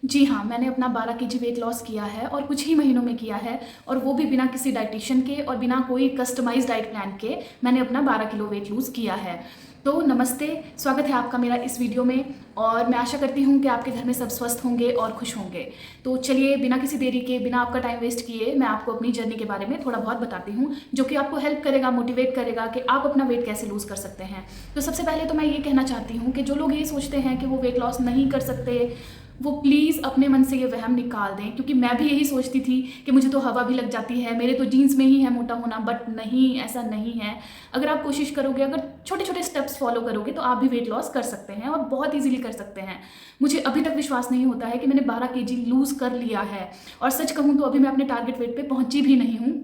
जी हाँ, मैंने अपना 12 केजी वेट लॉस किया है और कुछ ही महीनों में किया है, और वो भी बिना किसी डाइटिशियन के और बिना कोई कस्टमाइज़्ड डाइट प्लान के मैंने अपना 12 किलो वेट लूज़ किया है। तो नमस्ते, स्वागत है आपका मेरा इस वीडियो में, और मैं आशा करती हूँ कि आपके घर में सब स्वस्थ होंगे और खुश होंगे। तो चलिए, बिना किसी देरी के, बिना आपका टाइम वेस्ट किए, मैं आपको अपनी जर्नी के बारे में थोड़ा बहुत बताती हूँ, जो कि आपको हेल्प करेगा, मोटिवेट करेगा कि आप अपना वेट कैसे लूज़ कर सकते हैं। तो सबसे पहले तो मैं ये कहना चाहती हूँ कि जो लोग ये सोचते हैं कि वो वेट लॉस नहीं कर सकते, वो प्लीज़ अपने मन से ये वहम निकाल दें, क्योंकि मैं भी यही सोचती थी कि मुझे तो हवा भी लग जाती है, मेरे तो जीन्स में ही है मोटा होना। बट नहीं, ऐसा नहीं है। अगर आप कोशिश करोगे, अगर छोटे छोटे स्टेप्स फॉलो करोगे, तो आप भी वेट लॉस कर सकते हैं और बहुत इजीली कर सकते हैं। मुझे अभी तक विश्वास नहीं होता है कि मैंने 12 केजी लूज़ कर लिया है, और सच कहूँ तो अभी मैं अपने टारगेट वेट पे पहुंची भी नहीं हूँ,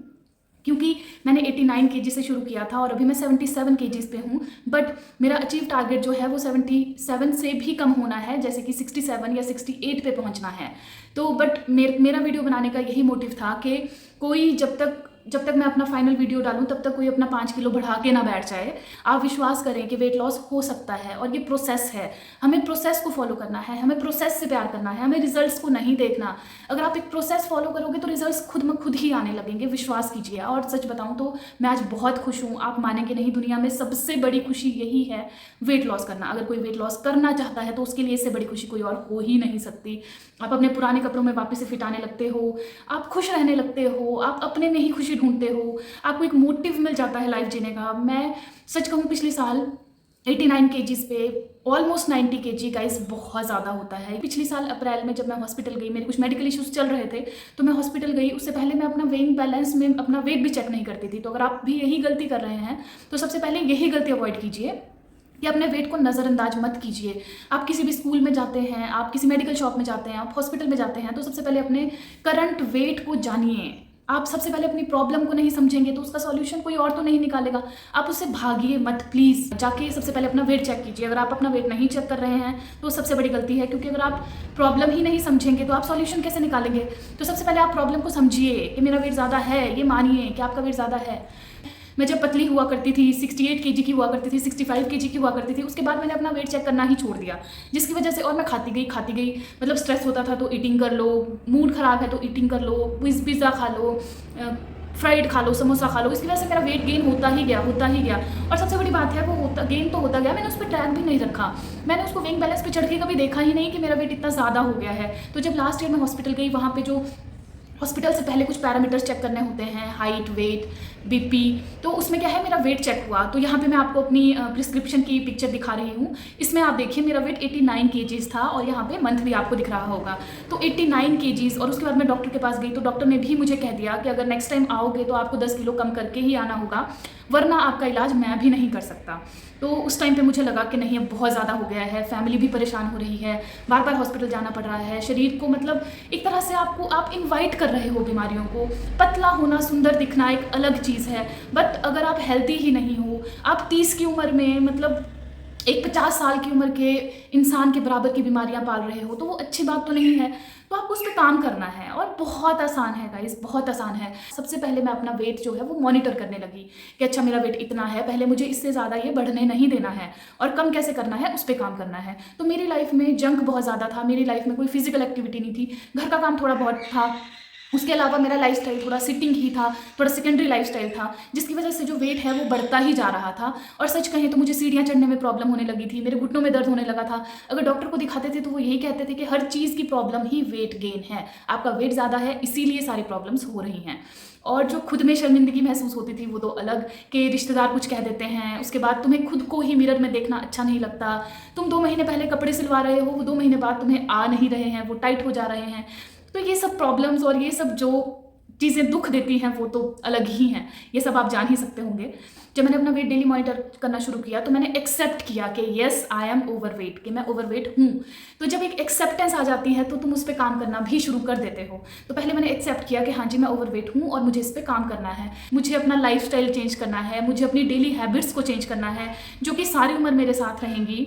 क्योंकि मैंने 89 केजी से शुरू किया था और अभी मैं 77 केजीज़ पे हूँ। बट मेरा अचीव टारगेट जो है वो 77 से भी कम होना है, जैसे कि 67 या 68 पे पहुँचना है। तो बट मेरा वीडियो बनाने का यही मोटिव था कि कोई जब तक मैं अपना फाइनल वीडियो डालूं, तब तक कोई अपना 5 किलो बढ़ा के ना बैठ जाए। आप विश्वास करें कि वेट लॉस हो सकता है, और ये प्रोसेस है। हमें प्रोसेस को फॉलो करना है, हमें प्रोसेस से प्यार करना है, हमें रिजल्ट्स को नहीं देखना। अगर आप एक प्रोसेस फॉलो करोगे तो रिजल्ट्स खुद में खुद ही आने लगेंगे, विश्वास कीजिए। और सच बताऊं तो मैं आज बहुत खुश हूँ। आप मानेंगे नहीं, दुनिया में सबसे बड़ी खुशी यही है, वेट लॉस करना। अगर कोई वेट लॉस करना चाहता है तो उसके लिए इससे बड़ी खुशी कोई और हो ही नहीं सकती। आप अपने पुराने कपड़ों में वापस से फिट आने लगते हो, आप खुश रहने लगते हो, आप अपने में ही खुशी ढूंढते हो, आपको एक मोटिव मिल जाता है लाइफ जीने का। मैं सच कहूँ, पिछले साल 89 केजीज़ पे ऑलमोस्ट 90 केजी, गाइस बहुत ज़्यादा होता है। पिछले साल अप्रैल में जब मैं हॉस्पिटल गई, मेरे कुछ मेडिकल इश्यूज चल रहे थे, तो मैं हॉस्पिटल गई। उससे पहले मैं अपना वेइंग बैलेंस में अपना वेट भी चेक नहीं करती थी। तो अगर आप भी यही गलती कर रहे हैं, तो सबसे पहले यही गलती अवॉइड कीजिए कि अपने वेट को नज़रअंदाज मत कीजिए। आप किसी भी स्कूल में जाते हैं, आप किसी मेडिकल शॉप में जाते हैं, आप हॉस्पिटल में जाते हैं, तो सबसे पहले अपने करंट वेट को जानिए। आप सबसे पहले अपनी प्रॉब्लम को नहीं समझेंगे तो उसका सॉल्यूशन कोई और तो नहीं निकालेगा। आप उससे भागिए मत, प्लीज़। जाके सबसे पहले अपना वेट चेक कीजिए। अगर आप अपना वेट नहीं चेक कर रहे हैं तो सबसे बड़ी गलती है, क्योंकि अगर आप प्रॉब्लम ही नहीं समझेंगे तो आप सॉल्यूशन कैसे निकालेंगे। तो सबसे पहले आप प्रॉब्लम को समझिए कि मेरा वेट ज़्यादा है, ये मानिए कि आपका वेट ज़्यादा है। मैं जब पतली हुआ करती थी, 68 केजी की हुआ करती थी, 65 केजी की हुआ करती थी, उसके बाद मैंने अपना वेट चेक करना ही छोड़ दिया, जिसकी वजह से और मैं खाती गई। मतलब स्ट्रेस होता था तो ईटिंग कर लो, मूड ख़राब है तो ईटिंग कर लो, पिज़्ज़ा खा लो, फ्राइड खा लो, समोसा खा लो। इसकी वजह से मेरा वेट गेन होता ही गया। और सबसे बड़ी बात है, वो गेन तो होता गया, मैंने उस पर ट्रैक भी नहीं रखा। मैंने उसको वेइंग बैलेंस पे चढ़ के कभी देखा ही नहीं कि मेरा वेट इतना ज़्यादा हो गया है। तो जब लास्ट ईयर मैं हॉस्पिटल गई, वहाँ पे जो हॉस्पिटल से पहले कुछ पैरामीटर्स चेक करने होते हैं, हाइट, वेट, बीपी, तो उसमें क्या है, मेरा वेट चेक हुआ। तो यहाँ पे मैं आपको अपनी प्रिस्क्रिप्शन की पिक्चर दिखा रही हूँ। इसमें आप देखिए, मेरा वेट 89 केजीज़ था, और यहाँ पे मंथ भी आपको दिख रहा होगा। तो 89 केजीज़, और उसके बाद मैं डॉक्टर के पास गई, तो डॉक्टर ने भी मुझे कह दिया कि अगर नेक्स्ट टाइम आओगे तो आपको 10 किलो कम करके ही आना होगा, वरना आपका इलाज मैं भी नहीं कर सकता। तो उस टाइम पे मुझे लगा कि नहीं, अब बहुत ज़्यादा हो गया है, फैमिली भी परेशान हो रही है, बार बार हॉस्पिटल जाना पड़ रहा है, शरीर को मतलब एक तरह से आप इनवाइट कर रहे हो बीमारियों को। पतला होना, सुंदर दिखना एक अलग चीज़ है, बट अगर आप हेल्दी ही नहीं हो, आप 30 की उम्र में मतलब एक 50 साल की उम्र के इंसान के बराबर की बीमारियां पाल रहे हो, तो वो अच्छी बात तो नहीं है। तो आपको उस पर काम करना है, और बहुत आसान है गाइस, बहुत आसान है। सबसे पहले मैं अपना वेट जो है वो मॉनिटर करने लगी कि अच्छा, मेरा वेट इतना है, पहले मुझे इससे ज़्यादा ये बढ़ने नहीं देना है, और कम कैसे करना है उस पर काम करना है। तो मेरी लाइफ में जंक बहुत ज़्यादा था, मेरी लाइफ में कोई फिजिकल एक्टिविटी नहीं थी, घर का काम थोड़ा बहुत था, उसके अलावा मेरा लाइफस्टाइल थोड़ा सिटिंग ही था, थोड़ा सेकेंडरी लाइफस्टाइल था, जिसकी वजह से जो वेट है वो बढ़ता ही जा रहा था। और सच कहें तो मुझे सीढ़ियाँ चढ़ने में प्रॉब्लम होने लगी थी, मेरे घुटनों में दर्द होने लगा था। अगर डॉक्टर को दिखाते थे तो वो यही कहते थे कि हर चीज़ की प्रॉब्लम ही वेट गेन है, आपका वेट ज़्यादा है, इसीलिए सारी प्रॉब्लम्स हो रही हैं। और जो खुद में शर्मिंदगी महसूस होती थी वो तो अलग, कि रिश्तेदार कुछ कह देते हैं, उसके बाद तुम्हें खुद को ही मिरर में देखना अच्छा नहीं लगता। तुम 2 महीने पहले कपड़े सिलवा रहे हो, वो 2 महीने बाद तुम्हें आ नहीं रहे हैं, वो टाइट हो जा रहे हैं। तो ये सब प्रॉब्लम्स और ये सब जो चीज़ें दुख देती हैं वो तो अलग ही हैं, ये सब आप जान ही सकते होंगे। जब मैंने अपना वेट डेली मॉनिटर करना शुरू किया, तो मैंने एक्सेप्ट किया कि येस, आई एम ओवरवेट, कि मैं ओवरवेट हूँ। तो जब एक एक्सेप्टेंस आ जाती है तो तुम उस पर काम करना भी शुरू कर देते हो। तो पहले मैंने एक्सेप्ट किया कि हाँ जी, मैं ओवरवेट हूँ और मुझे इस पर काम करना है, मुझे अपना लाइफस्टाइल चेंज करना है, मुझे अपनी डेली हैबिट्स को चेंज करना है, जो कि सारी उम्र मेरे साथ रहेंगी।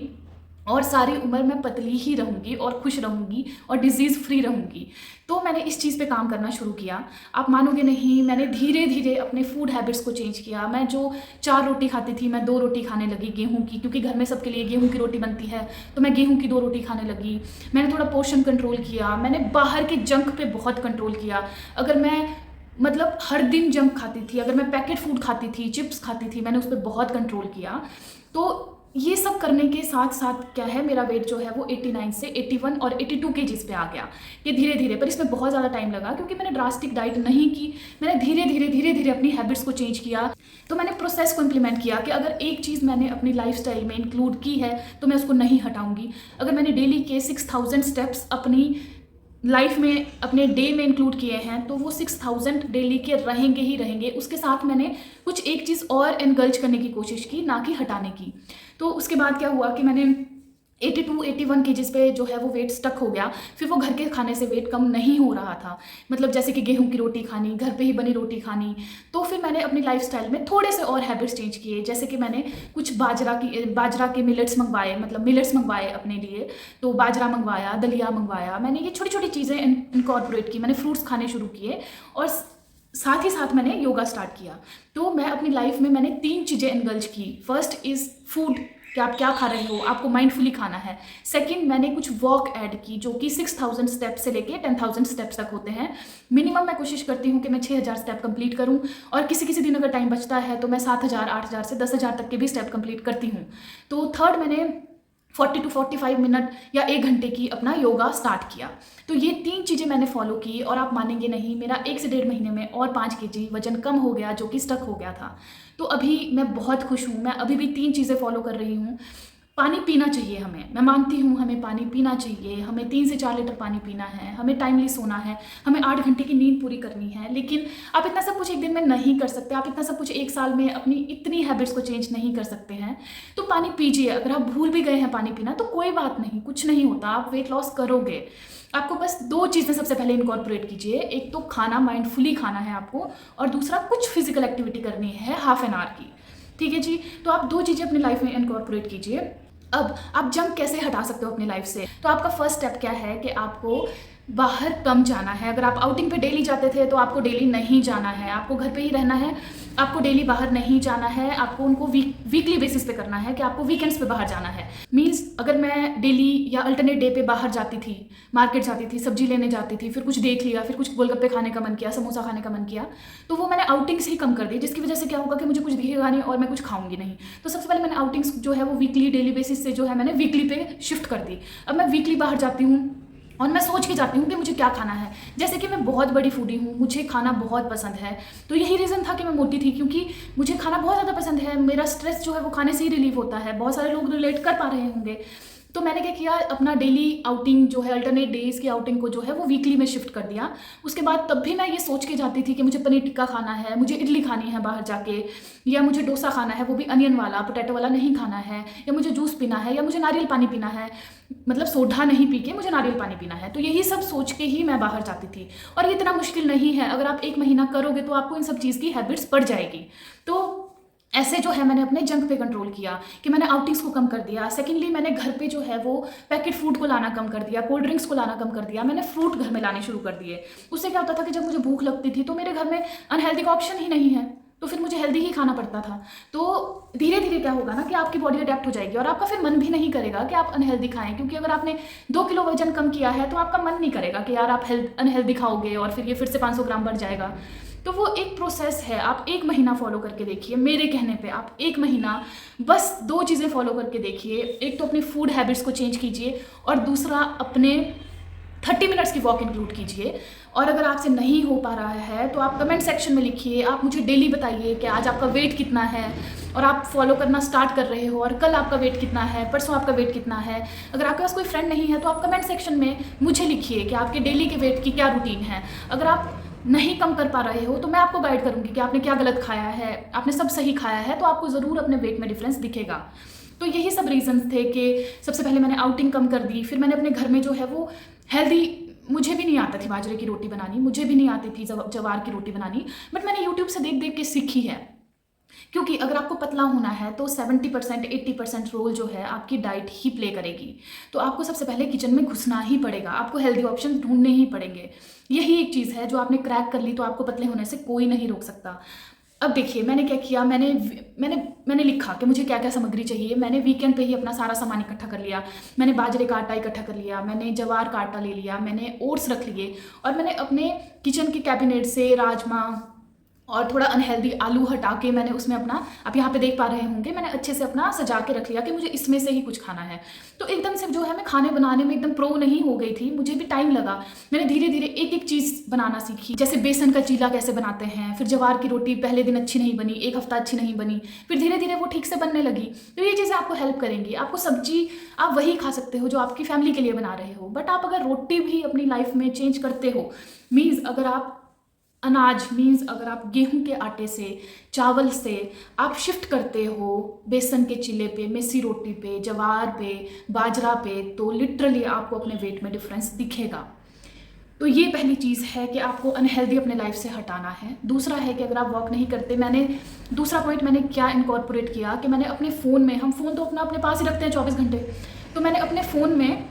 और सारी उम्र मैं पतली ही रहूँगी और खुश रहूँगी और डिजीज़ फ्री रहूँगी। तो मैंने इस चीज़ पे काम करना शुरू किया। आप मानोगे नहीं, मैंने धीरे धीरे अपने फूड हैबिट्स को चेंज किया। मैं जो 4 रोटी खाती थी, मैं 2 रोटी खाने लगी गेहूँ की, क्योंकि घर में सबके लिए गेहूँ की रोटी बनती है, तो मैं गेहूँ की 2 रोटी खाने लगी। मैंने थोड़ा पोर्शन कंट्रोल किया, मैंने बाहर के जंक पे बहुत कंट्रोल किया। अगर मैं मतलब हर दिन जंक खाती थी, अगर मैं पैकेट फूड खाती थी, चिप्स खाती थी, मैंने उस पर बहुत कंट्रोल किया। तो ये सब करने के साथ साथ क्या है, मेरा वेट जो है वो 89 से 81 और 82 केजीज़ पे आ गया। ये धीरे धीरे, पर इसमें बहुत ज़्यादा टाइम लगा, क्योंकि मैंने ड्रास्टिक डाइट नहीं की। मैंने धीरे धीरे अपनी हैबिट्स को चेंज किया। तो मैंने प्रोसेस को इम्प्लीमेंट किया कि अगर एक चीज़ मैंने अपनी लाइफस्टाइल में इंक्लूड की है तो मैं उसको नहीं हटाऊंगी। अगर मैंने डेली के 6000 स्टेप्स अपनी लाइफ में, अपने डे में इंक्लूड किए हैं, तो वो 6000 डेली के रहेंगे ही रहेंगे। उसके साथ मैंने कुछ एक चीज़ और एनगल्ज करने की कोशिश की, ना कि हटाने की। तो उसके बाद क्या हुआ कि मैंने 82-81 केजीज़ पे जो है वो वेट स्टक हो गया। फिर वो घर के खाने से वेट कम नहीं हो रहा था, मतलब जैसे कि गेहूं की रोटी खानी, घर पे ही बनी रोटी खानी। तो फिर मैंने अपनी लाइफस्टाइल में थोड़े से और हैबिट्स चेंज किए, जैसे कि मैंने कुछ बाजरा के मिलेट्स मंगवाए, मतलब मिलेट्स मंगवाए अपने लिए। तो बाजरा मंगवाया, दलिया मंगवाया, मैंने ये छोटी छोटी चीज़ें इनकॉर्पोरेट की। मैंने फ्रूट्स खाने शुरू किए और साथ ही साथ मैंने योगा स्टार्ट किया। तो मैं अपनी लाइफ में मैंने 3 चीज़ें इंडल्ज की। फर्स्ट इज़ फूड, कि आप क्या खा रहे हो, आपको माइंडफुली खाना है। सेकंड, मैंने कुछ वॉक ऐड की, जो कि 6000 स्टेप्स से लेके 10,000 स्टेप्स तक होते हैं। मिनिमम मैं कोशिश करती हूँ कि मैं 6000 स्टेप कंप्लीट करूँ, और किसी किसी दिन अगर टाइम बचता है तो मैं 7000, 8000 से 10,000 तक के भी स्टेप कंप्लीट करती हूँ। तो थर्ड, मैंने 40 to 45 मिनट या 1 घंटे की अपना योगा स्टार्ट किया। तो ये 3 चीज़ें मैंने फॉलो की, और आप मानेंगे नहीं, मेरा 1 से 1.5 महीने में और 5 केजी वजन कम हो गया, जो कि स्टक हो गया था। तो अभी मैं बहुत खुश हूँ। मैं अभी भी 3 चीज़ें फॉलो कर रही हूँ। पानी पीना चाहिए हमें, मैं मानती हूँ हमें पानी पीना चाहिए। हमें 3 से 4 लीटर पानी पीना है, हमें टाइमली सोना है, हमें 8 घंटे की नींद पूरी करनी है। लेकिन आप इतना सब कुछ एक दिन में नहीं कर सकते, आप इतना सब कुछ 1 साल में अपनी इतनी हैबिट्स को चेंज नहीं कर सकते हैं। तो पानी पीजिए। अगर आप भूल भी गए हैं पानी पीना तो कोई बात नहीं, कुछ नहीं होता, आप वेट लॉस करोगे। आपको बस 2 चीज़ें सबसे पहले इनकॉर्पोरेट कीजिए। एक तो खाना, माइंडफुली खाना है आपको, और दूसरा कुछ फिजिकल एक्टिविटी करनी है हाफ एन आवर की। ठीक है जी। तो आप 2 चीज़ें अपनी लाइफ में इनकॉर्पोरेट कीजिए। अब आप जंक कैसे हटा सकते हो अपनी लाइफ से? तो आपका फर्स्ट स्टेप क्या है कि आपको बाहर कम जाना है। अगर आप आउटिंग पे डेली जाते थे तो आपको डेली नहीं जाना है, आपको घर पे ही रहना है। आपको डेली बाहर नहीं जाना है, आपको उनको वीकली बेसिस पे करना है, कि आपको वीकेंड्स पे बाहर जाना है। मीन्स अगर मैं डेली या अल्टरनेट डे पे बाहर जाती थी, मार्केट जाती थी, सब्जी लेने जाती थी, फिर कुछ देख लिया, फिर कुछ गोलगप्पे खाने का मन किया, समोसा खाने का मन किया, तो वो मैंने आउटिंग्स ही कम कर दी, जिसकी वजह से क्या होगा कि मुझे कुछ दिखेगा नहीं और मैं कुछ खाऊंगी नहीं। तो सबसे पहले मैंने आउटिंग्स जो है वो वीकली, डेली बेसिस से जो है मैंने वीकली पे शिफ्ट कर दी। अब मैं वीकली बाहर जाती हूँ और मैं सोच के जाती हूँ कि मुझे क्या खाना है। जैसे कि मैं बहुत बड़ी फूडी हूँ, मुझे खाना बहुत पसंद है। तो यही रीज़न था कि मैं मोटी थी, क्योंकि मुझे खाना बहुत ज़्यादा पसंद है। मेरा स्ट्रेस जो है वो खाने से ही रिलीव होता है। बहुत सारे लोग रिलेट कर पा रहे होंगे। तो मैंने क्या किया, अपना डेली आउटिंग जो है, अल्टरनेट डेज की आउटिंग को जो है वो वीकली में शिफ्ट कर दिया। उसके बाद तब भी मैं ये सोच के जाती थी कि मुझे पनीर टिक्का खाना है, मुझे इडली खानी है बाहर जाके, या मुझे डोसा खाना है, वो भी अनियन वाला, पोटैटो वाला नहीं खाना है, या मुझे जूस पीना है, या मुझे नारियल पानी पीना है, मतलब सोडा नहीं पी के मुझे नारियल पानी पीना है। तो यही सब सोच के ही मैं बाहर जाती थी। और ये इतना मुश्किल नहीं है, अगर आप 1 महीना करोगे तो आपको इन सब चीज़ की हैबिट्स पड़ जाएगी। तो ऐसे जो है मैंने अपने जंक पे कंट्रोल किया, कि मैंने आउटिंग्स को कम कर दिया। सेकेंडली, मैंने घर पे जो है वो पैकेट फूड को लाना कम कर दिया, कोल्ड ड्रिंक्स को लाना कम कर दिया। मैंने फ्रूट घर में लाने शुरू कर दिए। उससे क्या होता था कि जब मुझे भूख लगती थी तो मेरे घर में अनहेल्दी का ऑप्शन ही नहीं है, तो फिर मुझे हेल्दी ही खाना पड़ता था। तो धीरे धीरे क्या होगा ना कि आपकी बॉडी अडेप्ट हो जाएगी, और आपका फिर मन भी नहीं करेगा कि आप अनहेल्दी खाएं, क्योंकि अगर आपने 2 किलो वजन कम किया है तो आपका मन नहीं करेगा कि यार आप अनहेल्दी खाओगे और फिर ये फिर से 500 ग्राम बढ़ जाएगा। तो वो एक प्रोसेस है। आप 1 महीना फॉलो करके देखिए, मेरे कहने पे आप 1 महीना बस 2 चीज़ें फॉलो करके देखिए। एक तो अपनी फूड हैबिट्स को चेंज कीजिए, और दूसरा अपने 30 मिनट्स की वॉक इंक्लूड कीजिए। और अगर आपसे नहीं हो पा रहा है तो आप कमेंट सेक्शन में लिखिए, आप मुझे डेली बताइए कि आज आपका वेट कितना है, और आप फॉलो करना स्टार्ट कर रहे हो, और कल आपका वेट कितना है, परसों आपका वेट कितना है। अगर आपके पास कोई फ्रेंड नहीं है तो आप कमेंट सेक्शन में मुझे लिखिए कि आपके डेली के वेट की क्या रूटीन है। अगर आप नहीं कम कर पा रहे हो तो मैं आपको गाइड करूँगी कि आपने क्या गलत खाया है। आपने सब सही खाया है तो आपको ज़रूर अपने वेट में डिफरेंस दिखेगा। तो यही सब रीजंस थे कि सबसे पहले मैंने आउटिंग कम कर दी, फिर मैंने अपने घर में जो है वो हेल्दी, मुझे भी नहीं आता थी बाजरे की रोटी बनानी, मुझे भी नहीं आती थी जवार की रोटी बनानी, बट मैंने यूट्यूब से देख देख के सीखी है। क्योंकि अगर आपको पतला होना है तो 70% 80% रोल जो है आपकी डाइट ही प्ले करेगी। तो आपको सबसे पहले किचन में घुसना ही पड़ेगा, आपको हेल्दी ऑप्शन ढूंढने ही पड़ेंगे। यही एक चीज़ है जो आपने क्रैक कर ली तो आपको पतले होने से कोई नहीं रोक सकता। अब देखिए मैंने क्या किया, मैंने लिखा कि मुझे क्या क्या सामग्री चाहिए। मैंने वीकेंड पे ही अपना सारा सामान इकट्ठा कर लिया। मैंने बाजरे का आटा इकट्ठा कर लिया, मैंने जवार का आटा ले लिया, मैंने ओट्स रख लिए, और मैंने अपने किचन के कैबिनेट से राजमा और थोड़ा अनहेल्दी आलू हटा के मैंने उसमें अपना, आप यहाँ पे देख पा रहे होंगे, मैंने अच्छे से अपना सजा के रख लिया कि मुझे इसमें से ही कुछ खाना है। तो एकदम से जो है मैं खाने बनाने में एकदम प्रो नहीं हो गई थी, मुझे भी टाइम लगा। मैंने धीरे धीरे एक एक चीज़ बनाना सीखी, जैसे बेसन का चीला कैसे बनाते हैं, फिर जवार की रोटी पहले दिन अच्छी नहीं बनी, एक हफ्ता अच्छी नहीं बनी, फिर धीरे धीरे वो ठीक से बनने लगी। तो ये चीज़ें आपको हेल्प करेंगी। आपको सब्जी आप वही खा सकते हो जो आपकी फैमिली के लिए बना रहे हो, बट आप अगर रोटी भी अपनी लाइफ में चेंज करते हो, मीन्स अगर आप अनाज, मीन्स अगर आप गेहूं के आटे से, चावल से आप शिफ्ट करते हो बेसन के चिल्ले पे, मेसी रोटी पे, जवार पे, बाजरा पे, तो लिटरली आपको अपने वेट में डिफरेंस दिखेगा। तो ये पहली चीज़ है कि आपको अनहेल्दी अपने लाइफ से हटाना है। दूसरा है कि अगर आप वॉक नहीं करते, दूसरा पॉइंट मैंने क्या इनकॉर्पोरेट किया कि मैंने अपने फ़ोन में, हम फ़ोन तो अपने पास ही रखते हैं 24 घंटे, तो मैंने अपने फ़ोन में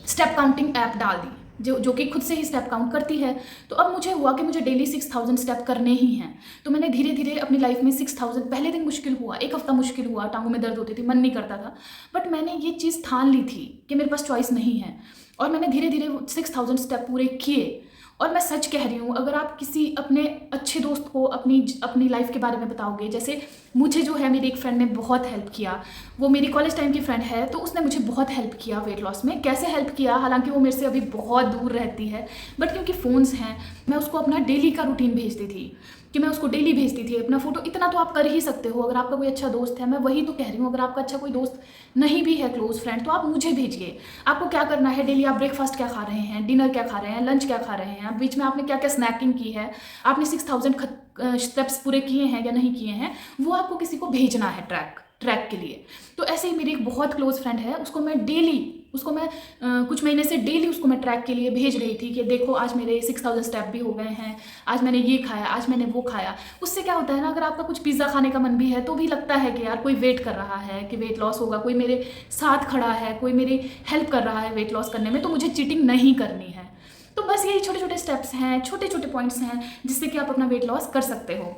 स्टेप काउंटिंग ऐप डाल दी जो कि खुद से ही स्टेप काउंट करती है। तो अब मुझे हुआ कि मुझे डेली 6000 स्टेप करने ही हैं। तो मैंने धीरे धीरे अपनी लाइफ में 6000, पहले दिन मुश्किल हुआ, एक हफ्ता मुश्किल हुआ, टांगों में दर्द होती थी, मन नहीं करता था, बट मैंने ये चीज़ ठान ली थी कि मेरे पास चॉइस नहीं है, और मैंने धीरे धीरे 6000 स्टेप पूरे किए। और मैं सच कह रही हूँ, अगर आप किसी अपने अच्छे दोस्त को अपनी लाइफ के बारे में बताओगे, जैसे मुझे जो है मेरी एक फ्रेंड ने बहुत हेल्प किया, वो मेरी कॉलेज टाइम की फ्रेंड है, तो उसने मुझे बहुत हेल्प किया वेट लॉस में। कैसे हेल्प किया, हालांकि वो मेरे से अभी बहुत दूर रहती है, बट क्योंकि फ़ोन्स हैं, मैं उसको अपना डेली का रूटीन भेजती थी कि मैं उसको डेली भेजती थी अपना फ़ोटो। इतना तो आप कर ही सकते हो अगर आपका कोई अच्छा दोस्त है। मैं वही तो कह रही हूँ, अगर आपका अच्छा कोई दोस्त नहीं भी है, क्लोज फ्रेंड, तो आप मुझे भेजिए। आपको क्या करना है, डेली आप ब्रेकफास्ट क्या खा रहे हैं, डिनर क्या खा रहे हैं, लंच क्या खा रहे हैं, बीच में आपने क्या क्या स्नैकिंग की है, आपने 6000 स्टेप्स पूरे किए हैं या नहीं किए हैं, वो आपको किसी को भेजना है ट्रैक के लिए। तो ऐसे ही मेरी एक बहुत क्लोज फ्रेंड है, उसको मैं कुछ महीने से डेली उसको मैं ट्रैक के लिए भेज रही थी कि देखो आज मेरे 6000 स्टेप भी हो गए हैं, आज मैंने ये खाया, आज मैंने वो खाया। उससे क्या होता है ना, अगर आपका कुछ पिज़्ज़ा खाने का मन भी है तो भी लगता है कि यार कोई वेट कर रहा है, कि वेट लॉस होगा, कोई मेरे साथ खड़ा है, कोई मेरी हेल्प कर रहा है वेट लॉस करने में, तो मुझे चीटिंग नहीं करनी है। तो बस यही छोटे छोटे स्टेप्स हैं, छोटे छोटे पॉइंट्स हैं जिससे कि आप अपना वेट लॉस कर सकते हो।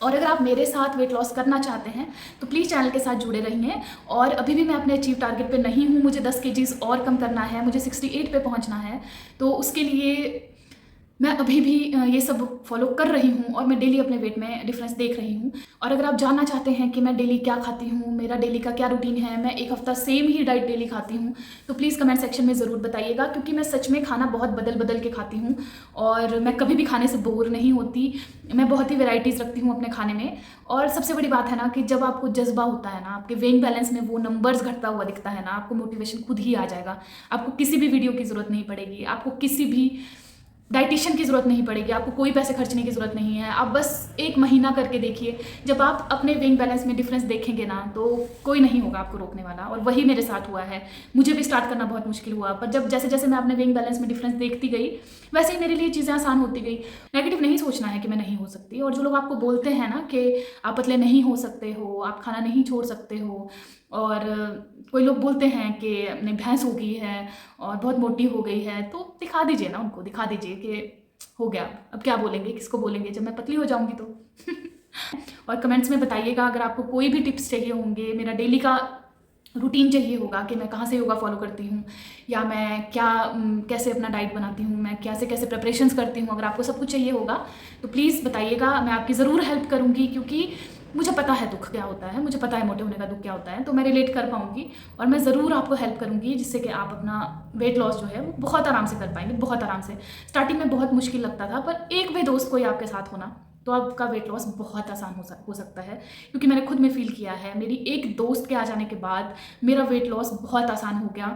और अगर आप मेरे साथ वेट लॉस करना चाहते हैं तो प्लीज़ चैनल के साथ जुड़े रहिए। और अभी भी मैं अपने अचीव टारगेट पे नहीं हूँ, मुझे 10 kgs और कम करना है, मुझे 68 पे पहुँचना है। तो उसके लिए मैं अभी भी ये सब फॉलो कर रही हूँ और मैं डेली अपने वेट में डिफरेंस देख रही हूँ। और अगर आप जानना चाहते हैं कि मैं डेली क्या खाती हूँ, मेरा डेली का क्या रूटीन है, मैं एक हफ्ता सेम ही डाइट डेली खाती हूँ, तो प्लीज़ कमेंट सेक्शन में ज़रूर बताइएगा, क्योंकि मैं सच में खाना बहुत बदल बदल के खाती हूँ और मैं कभी भी खाने से बोर नहीं होती। मैं बहुत ही वेराइटीज़ रखती हूँ अपने खाने में। और सबसे बड़ी बात है ना कि जब आपको जज्बा होता है ना, आपके वेइंग बैलेंस में वो नंबर्स घटता हुआ दिखता है ना, आपको मोटिवेशन खुद ही आ जाएगा। आपको किसी भी वीडियो की ज़रूरत नहीं पड़ेगी, आपको किसी भी डाइटिशियन की ज़रूरत नहीं पड़ेगी, आपको कोई पैसे खर्चने की ज़रूरत नहीं है। आप बस 1 महीना करके देखिए, जब आप अपने वेइंग बैलेंस में डिफरेंस देखेंगे ना, तो कोई नहीं होगा आपको रोकने वाला। और वही मेरे साथ हुआ है। मुझे भी स्टार्ट करना बहुत मुश्किल हुआ, पर जब जैसे जैसे मैं अपने वेइंग बैलेंस में डिफरेंस देखती गई, वैसे ही मेरे लिए चीज़ें आसान होती गई। नेगेटिव नहीं सोचना है कि मैं नहीं हो सकती। और जो लोग आपको बोलते हैं ना कि आप पतले नहीं हो सकते हो, आप खाना नहीं छोड़ सकते हो, और कोई लोग बोलते हैं कि अपनी भैंस हो गई है और बहुत मोटी हो गई है, तो दिखा दीजिए ना, उनको दिखा दीजिए कि हो गया। अब क्या बोलेंगे, किसको बोलेंगे जब मैं पतली हो जाऊंगी तो। और कमेंट्स में बताइएगा अगर आपको कोई भी टिप्स चाहिए होंगे, मेरा डेली का रूटीन चाहिए होगा कि मैं कहाँ से योगा फॉलो करती हूँ, या मैं कैसे अपना डाइट बनाती हूँ, मैं कैसे कैसे प्रिपरेशंस करती हूँ, अगर आपको सब कुछ चाहिए होगा तो प्लीज़ बताइएगा। मैं आपकी ज़रूर हेल्प करूँगी, क्योंकि मुझे पता है दुख क्या होता है, मुझे पता है मोटे होने का दुख क्या होता है, तो मैं रिलेट कर पाऊँगी और मैं ज़रूर आपको हेल्प करूँगी, जिससे कि आप अपना वेट लॉस जो है वो बहुत आराम से कर पाएंगे, बहुत आराम से। स्टार्टिंग में बहुत मुश्किल लगता था, पर एक भी दोस्त कोई आपके साथ होना तो आपका वेट लॉस बहुत आसान हो सकता है, क्योंकि मैंने खुद में फील किया है। मेरी एक दोस्त के आ जाने के बाद मेरा वेट लॉस बहुत आसान हो गया।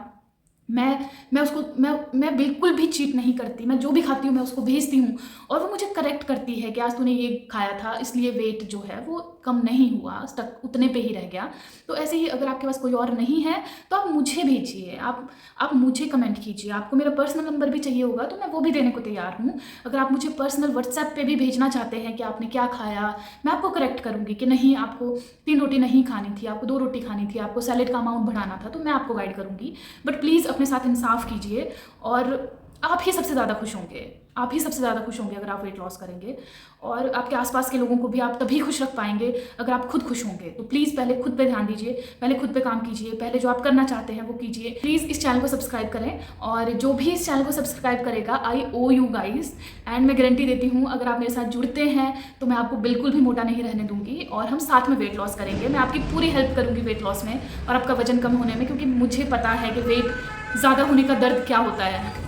मैं बिल्कुल भी चीट नहीं करती, मैं जो भी खाती हूँ मैं उसको भेजती हूँ और वो मुझे करेक्ट करती है कि आज तूने ये खाया था इसलिए वेट जो है वो कम नहीं हुआ, स्टक उतने पे ही रह गया। तो ऐसे ही अगर आपके पास कोई और नहीं है तो आप मुझे भेजिए, आप मुझे कमेंट कीजिए। आपको मेरा पर्सनल नंबर भी चाहिए होगा तो मैं वो भी देने को तैयार हूँ। अगर आप मुझे पर्सनल व्हाट्सएप पे भी भेजना चाहते हैं कि आपने क्या खाया, मैं आपको करेक्ट करूँगी कि नहीं आपको 3 रोटी नहीं खानी थी, आपको 2 रोटी खानी थी, आपको सैलेड का अमाउंट बढ़ाना था, तो मैं आपको गाइड करूँगी। बट प्लीज़ अपने साथ इंसाफ कीजिए और आप ही सबसे ज़्यादा खुश होंगे, आप ही सबसे ज़्यादा खुश होंगे अगर आप वेट लॉस करेंगे। और आपके आसपास के लोगों को भी आप तभी खुश रख पाएंगे अगर आप खुद खुश होंगे। तो प्लीज़ पहले खुद पे ध्यान दीजिए, पहले खुद पे काम कीजिए, पहले जो आप करना चाहते हैं वो कीजिए। प्लीज़ इस चैनल को सब्सक्राइब करें और जो भी इस चैनल को सब्सक्राइब करेगा, आई ओ यू गाइज। एंड मैं गारंटी देती हूँ अगर आप मेरे साथ जुड़ते हैं तो मैं आपको बिल्कुल भी मोटा नहीं रहने दूंगी और हम साथ में वेट लॉस करेंगे। मैं आपकी पूरी हेल्प करूँगी वेट लॉस में और आपका वजन कम होने में, क्योंकि मुझे पता है कि वेट ज़्यादा होने का दर्द क्या होता है।